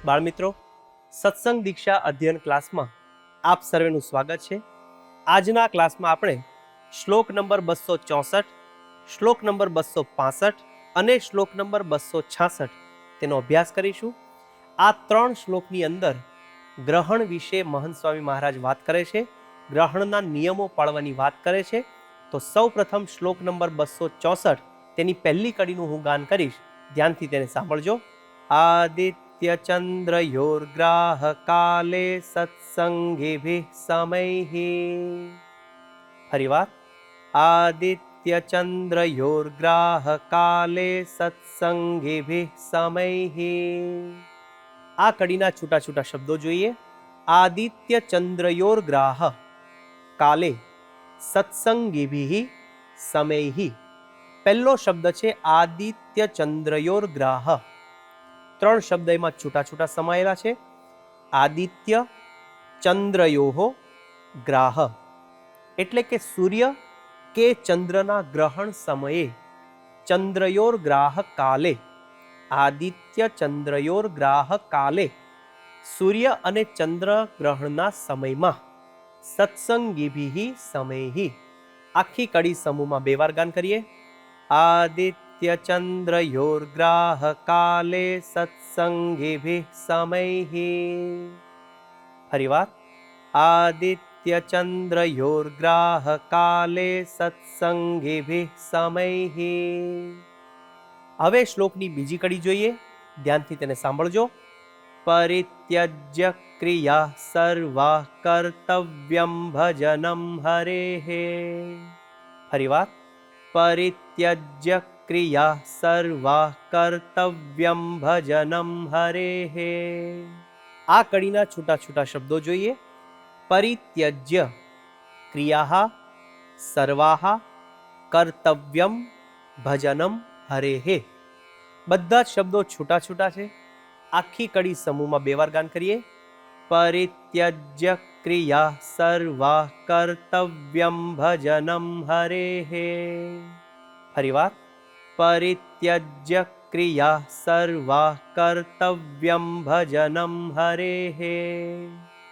બાળમિત્રો, સત્સંગ દીક્ષા અધ્યયન ક્લાસમાં આપ સર્વેનું સ્વાગત છે. આજના ક્લાસમાં આપણે શ્લોક નંબર 264, શ્લોક નંબર 265 અને શ્લોક નંબર 266 તેનો અભ્યાસ કરીશું. આ ત્રણ શ્લોકની અંદર ગ્રહણ વિશે મહંત સ્વામી મહારાજ વાત કરે છે, ગ્રહણના નિયમો પાળવાની વાત કરે છે. તો સૌ પ્રથમ શ્લોક નંબર 264 તેની પહેલી કડીનું હું ગાન કરીશ, ધ્યાનથી તેને સાંભળજો. આદિત્ય ચંદ્રયોર્ગ્રાહ કાલે સત્સંગિભિઃ સમૈઃ. ફરીવાર, આદિત્ય ચંદ્રયોર્ગ્રાહ કાલે સત્સંગિભિઃ સમૈઃ. આ કડીના છૂટા છૂટા શબ્દો જોઈએ. આદિત્ય ચંદ્રયોર્ગ્રાહ કાલે સત્સંગિભિઃ સમૈઃ. પહેલો શબ્દ છે આદિત્ય ચંદ્રયોર્ગ્રાહ. ત્રણ શબ્દ એમાં છૂટા છૂટા સમાયેલા છે. આદિત્ય ચંદ્રયોઃ ગ્રાહ એટલે કે સૂર્ય કે ચંદ્રના ગ્રહણ સમયે. ચંદ્રયોર્ગ્રાહ કાલે, આદિત્ય ચંદ્રયોર્ગ્રાહ કાલે, સૂર્ય અને ચંદ્ર ગ્રહણના સમયમાં. સત્સંગિભિઃ સમૈઃ. આખી કડી સમૂહમાં બે વાર ગાન કરીએ. આદિત્ય ચંદ્રયોર્ગ્રાહ કાલે સત્સંગિભિઃ સમૈઃ. ફરીવાર, આદિત્ય ચંદ્રયોર્ગ્રાહ કાલે સત્સંગિભિઃ સમૈઃ. હવે શ્લોકની બીજી કડી જોઈએ, ધ્યાનથી તેને સાંભળજો. પરિત્યજ્ય ક્રિયા સર્વા કર્તવ્યમ ભજનમ હરેઃ. ફરીવાર, પરિત્યજ્ય ક્રિયા સર્વા કર્તવ્યમ ભજનમ હરેઃ. આ કડીના છૂટા છૂટા શબ્દો જોઈએ. પરિત્યજ્ય ક્રિયા સર્વાઃ કર્તવ્યમ ભજનમ હરેઃ. બધા જ શબ્દો છૂટા છૂટા છે. આખી કડી સમૂહમાં બે વાર ગાન કરીએ. પરિત્યજ્ય ક્રિયા સર્વા કર્તવ્યમ ભજનમ હરેઃ. ફરીવાર, પરિત્યજ્ય ક્રિયા સર્વા કર્તવ્યમ ભજનમ હરેઃ.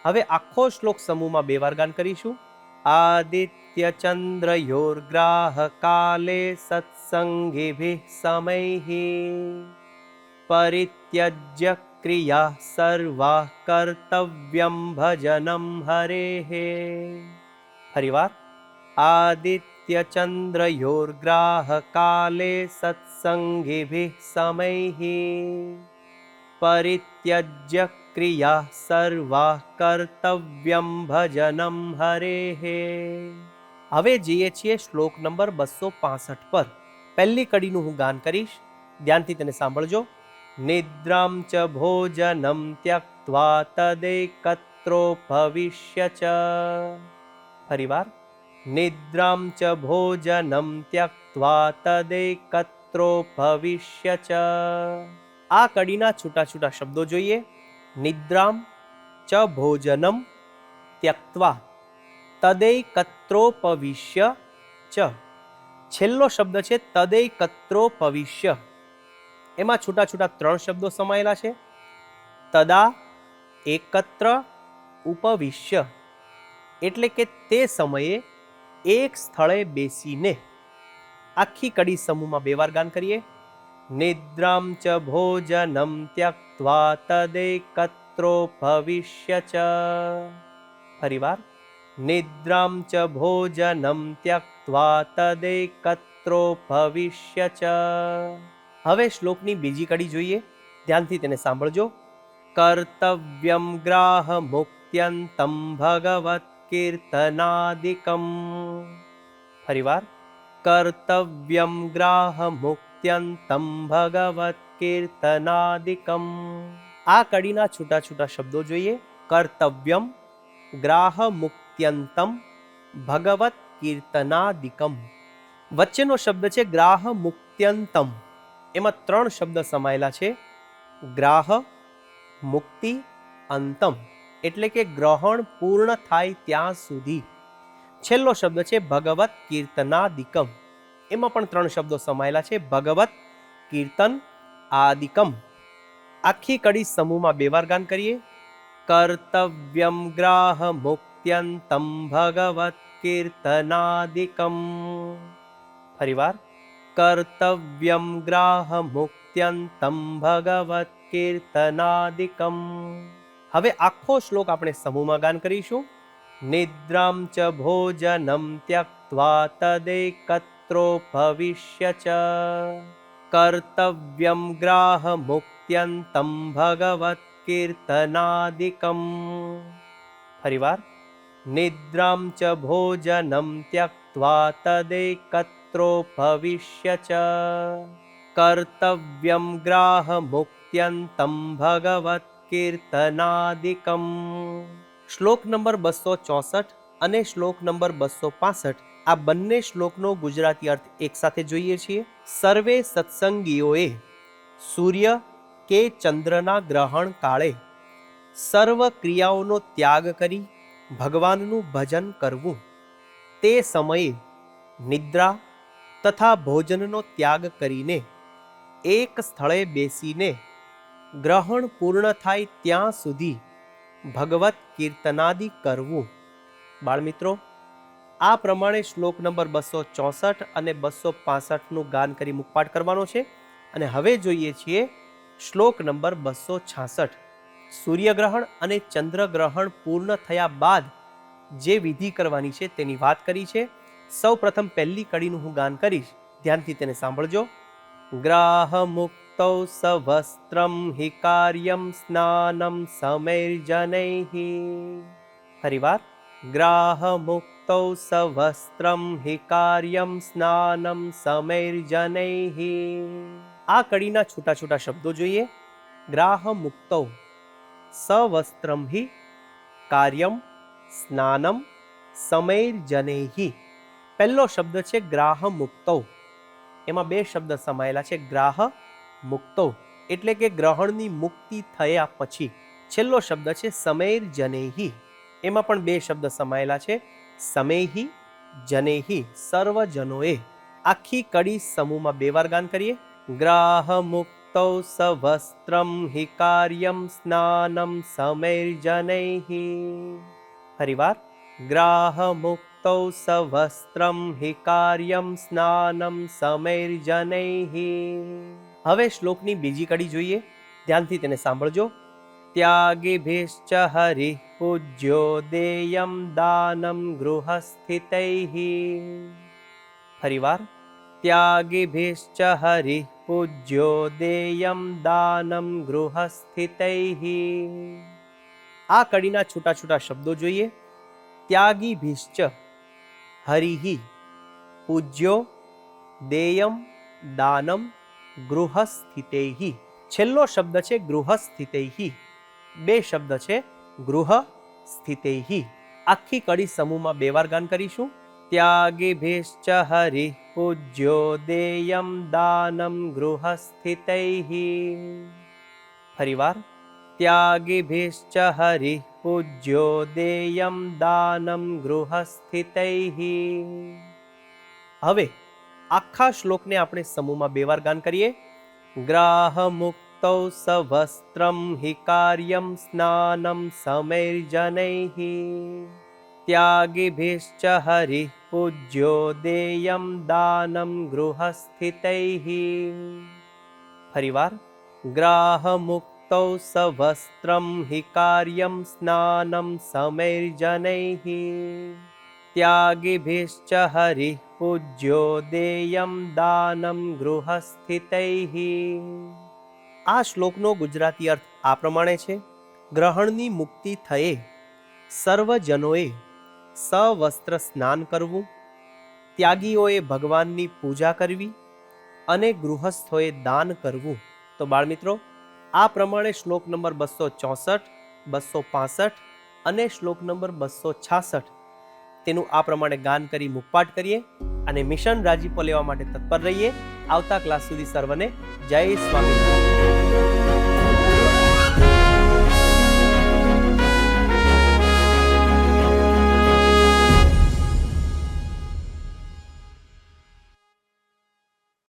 હવે આખો શ્લોક સમૂહમાં બે વાર ગાન કરીશું. આદિત્ય ચંદ્રયોર્ગ્રાહ કાલે સત્સંગિભિઃ સમૈઃ. પરિત્યજ્ય ક્રિયા સર્વા કર્તવ્યમ ભજનમ હરેઃ. ફરીવાર, આદિત્ય ચંદ્રયોર્ગ્રાહ કાલે સત્સંગિભિઃ સમૈઃ. પરિત્યજ્ય ક્રિયા સર્વા કર્તવ્યમ ભજનમ હરેઃ. હવે જઈએ છીએ શ્લોક નંબર 265 પર. પહેલી કડીનું હું ગાન કરીશ, ધ્યાનથી તેને સાંભળજો. નિદ્રામ ચ ભોજનમ ત્યક્ત્વા તદેકત્રોપવિશ્ય ચ. ફરીવાર, નિદ્રામ ચ ભોજનમ ત્યક્ત્વા તદેકત્રોપવિશ્ય ચ. આ કડીના છૂટા છૂટા શબ્દો જોઈએ. નિદ્રામ ચ ભોજનમ ત્યક્ત્વા તદેકત્રોપવિશ્ય ચ. છેલ્લો શબ્દ છે તદેકત્રોપવિશ્ય. એમાં છૂટા છૂટા ત્રણ શબ્દો સમાયેલા છે. તદા એકત્ર ઉપવિશ્ય એટલે કે તે સમયે એક સ્થળે બેસીને. આખી કડી સમૂહમાં બે વાર ગાન કરીએ. નિદ્રામ ચ ભોજનમ ત્યક્ત્વા તદેકત્રોપવિશ્ય ચ. ફરીવાર, નિદ્રામ ચ ભોજનમ ત્યક્ત્વા તદેકત્રોપવિશ્ય ચ. હવે શ્લોકની બીજી કડી જોઈએ, ધ્યાનથી તેને સાંભળજો. કર્તવ્યમ ગ્રાહ મુક્ત્યંતમ ભગવત કીર્તનાદિકમ. ફરીવાર, કર્તવ્યમ ગ્રાહ મુક્ત્યંતમ ભગવત કીર્તનાદિકમ. આ કડીના છૂટા છૂટા શબ્દો જોઈએ. કર્તવ્યમ ગ્રાહ મુક્ત્યંતમ ભગવત કીર્તનાદિકમ. વચ્ચેનો શબ્દ છે ગ્રાહ મુક્ત્યંતમ. એમાં ત્રણ શબ્દ સમાયેલા છે. ગ્રાહ, મુક્તિ, અંતમ એટલે કે ગ્રહણ પૂર્ણ થાય ત્યાં સુધી. છેલ્લો શબ્દ છે ભગવત કીર્તનાદિકમ. એમાં પણ ત્રણ શબ્દો સમાયેલા છે. ભગવત કીર્તન આદિકમ. આખી કડી સમૂહમાં બે વાર ગાન કરીએ. કર્તવ્યમ ગ્રાહ મુક્ત્યંતમ ભગવત કીર્તનાદિકમ. ફરીવાર. કર્તવ્યમ ગ્રાહ મુક્ત્યંતમ ભગવત કીર્તનાદિકમ. હવે આખો શ્લોક આપણે સમૂહમાં ગાન કરીશું. નિદ્રામ ચ ભોજનમ ત્યક્ત્વા તદેકત્રોપવિશ્ય ચ કર્તવ્યમ ગ્રાહ મુક્ત્યંતમ ભગવત કીર્તનાદિકમ. ફરીવાર. નિદ્રામ ચ ભોજનમ ત્યક્ત્વા તદેકત્રોપવિશ્ય ચ કર્તવ્યમ ગ્રાહ મુક્ત્યંતમ ભગવત કીર્તનાદિકમ. શ્લોક નંબર 264 અને શ્લોક નંબર 265 આ બંને શ્લોકનો ગુજરાતી અર્થ એક સાથે જોઈએ છીએ. સર્વે સત્સંગીઓએ સૂર્ય કે ચંદ્રના ગ્રહણ કાળે સર્વ ક્રિયાઓનો ત્યાગ કરી ભગવાનનું ભજન કરવું. તે સમયે નિદ્રા તથા ભોજનનો ત્યાગ કરીને એક સ્થળે બેસીને ગ્રહણ પૂર્ણ થાય ત્યાં સુધી ભગવત કીર્તનાદિ કરવું. બાળમિત્રો, આ પ્રમાણે શ્લોક નંબર 264 અને 265નું ગાન કરી મુખપાઠ કરવાનો છે. અને હવે જોઈએ છીએ શ્લોક નંબર 266. સૂર્યગ્રહણ અને ચંદ્રગ્રહણ પૂર્ણ થયા બાદ જે વિધિ કરવાની છે તેની વાત કરી છે. સૌ પ્રથમ પહેલી કડીનું હું ગાન કરીશ, ધ્યાનથી તેને સાંભળજો. ગ્રાહ મુક્તૌ સવસ્ત્રમ હિ કાર્યમ સ્નાનમ સમૈર્જનૈઃ. ફરીવાર. ગ્રાહ મુક્તૌ સવસ્ત્રમ હિ કાર્યમ સ્નાનમ સમૈર્જનૈઃ. આ કડીના છૂટા છૂટા શબ્દો જોઈએ. ગ્રાહ મુક્તૌ સવસ્ત્રમ હિ કાર્યમ સ્નાનમ સમૈર્જનૈઃ. પહેલો શબ્દ છે ગ્રાહ મુક્તૌ. એમાં બે શબ્દ સમાયેલા છે. ગ્રાહ મુક્તૌ એટલે કે ગ્રહણની મુક્તિ થયા પછી. છેલ્લો શબ્દ છે સમૈર્જનૈઃ. એમાં પણ બે શબ્દ સમાયેલા છે. સમૈઃ જનૈઃ સર્વજનોએ. આખી કડી સમૂહમાં બે વાર ગાન કરીએ. ગ્રાહ મુક્તૌ સવસ્ત્રમ હિ કાર્યમ સ્નાનમ સમૈર્જનૈઃ. ફરીવાર. ગ્રાહ મુક્તૌ સવસ્ત્રમ હિ કાર્યમ સ્નાનમ સમૈર્જનૈઃ. હવે શ્લોકની બીજી કડી જોઈએ, ધ્યાનથી તેને સાંભળજો. ત્યાગેભિશ્ચ હરિઃ પૂજ્યો દેયમ દાનમ ગૃહસ્થિતૈઃ. ફરીવાર. ત્યાગેભિશ્ચ હરિઃ પૂજ્યો દેયમ દાનમ ગૃહસ્થિતૈઃ. આ કડીના છૂટા છૂટા શબ્દો જોઈએ. ત્યાગીભિશ્ચ હરિઃ પૂજ્યો દેયમ દાનમ ગૃહસ્થિતૈઃ. છેલ્લો શબ્દ છે ગૃહસ્થિતૈઃ. બે શબ્દ છે ગૃહ સ્થિતૈઃ. આખી કડી સમૂહમાં બે વાર ગાન કરીશું. ત્યાગેભિશ્ચ હરિઃ પૂજ્યો દેયમ દાનમ ગૃહસ્થિતૈઃ. ફરીવાર. ત્યાગેભિશ્ચ હરિઃ પૂજ્યો દેયમ દાનમ ગૃહસ્થિતૈઃ. હવે આખા શ્લોકને આપણે સમૂહમાં બે વાર ગાન કરીએ. ગ્રાહ મુક્તૌ સવસ્ત્રમ હિ કાર્યમ સ્નાનમ સમૈર્જનૈઃ. ત્યાગેભિશ્ચ હરિઃ પૂજ્યો દેયમ દાનમ ગૃહસ્થિતૈઃ. ફરીવાર. ગ્રાહ મુક્તૌ સવસ્ત્રમ હિ કાર્યમ સ્નાનમ સમૈર્જનૈઃ. ત્યાગેભિશ્ચ હરિઃ પૂજ્યો દેયમ દાનમ ગૃહસ્થિતૈઃ. આ શ્લોકનો ગુજરાતી અર્થ આ પ્રમાણે છે. ગ્રહણની મુક્તિ થયે સર્વજનોએ સવસ્ત્ર સ્નાન કરવું, ત્યાગીઓએ ભગવાનની પૂજા કરવી અને ગૃહસ્થોએ દાન કરવું. તો બાળમિત્રો, આ પ્રમાણે શ્લોક નંબર 264, 265 અને શ્લોક નંબર 266 તેનું આ પ્રમાણે ગાન કરી મુખપાઠ કરીએ અને મિશન રાજીપો લેવા માટે તત્પર રહીએ. આવતા ક્લાસ સુધી સર્વને જય સ્વામિનારાયણ.